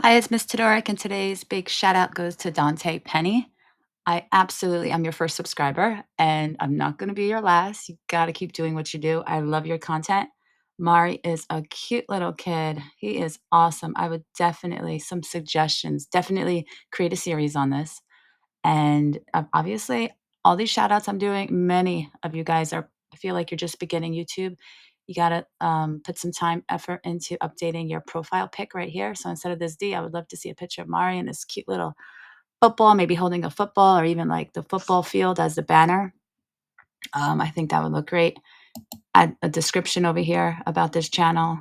Hi, it's Miss Todoric, and today's big shout out goes to Dante Penny. I absolutely am your first subscriber, and I'm not going to be your last. You got to keep doing what you do. I love your content. Mari is a cute little kid. He is awesome. I would definitely, some suggestions, definitely create a series on this. And obviously, all these shout outs I'm doing, many of you guys are, I feel like you're just beginning YouTube. You got to put some time, effort into updating your profile pic right here. So instead of this D, I would love to see a picture of Mari and this cute little football, maybe holding a football or even like the football field as the banner. I think that would look great. Add a description over here about this channel.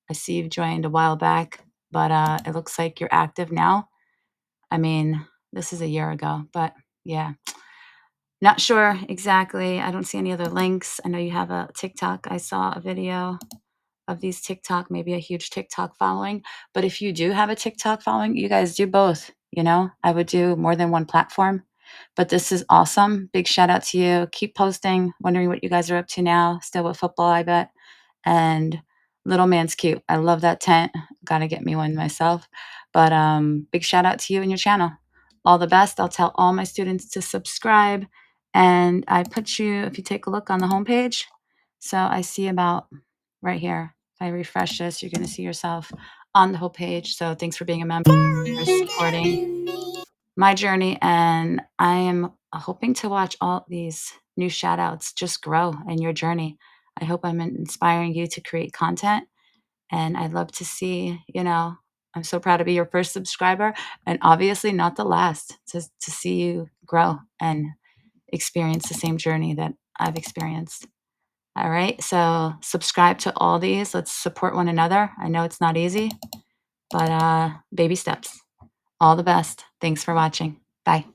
I see you've joined a while back, but it looks like you're active now. I mean, this is a year ago, but yeah. Not sure exactly. I don't see any other links. I know you have a TikTok. I saw a video of these TikTok, maybe a huge TikTok following. But if you do have a TikTok following, you guys do both. I would do more than one platform. But this is awesome. Big shout out to you. Keep posting. Wondering what you guys are up to now. Still with football, I bet. And little man's cute. I love that tent. Gotta get me one myself. But big shout out to you and your channel. All the best. I'll tell all my students to subscribe. And I put you, if you take a look on the homepage, so I see about right here. If I refresh this, you're going to see yourself on the whole page. So thanks for being a member, for supporting my journey. And I am hoping to watch all these new shout outs just grow in your journey. I hope I'm inspiring you to create content. And I'd love to see, I'm so proud to be your first subscriber and obviously not the last to see you grow and experience the same journey that I've experienced. All right, so subscribe to all these. Let's support one another. I know it's not easy, but baby steps. All the best. Thanks for watching. Bye.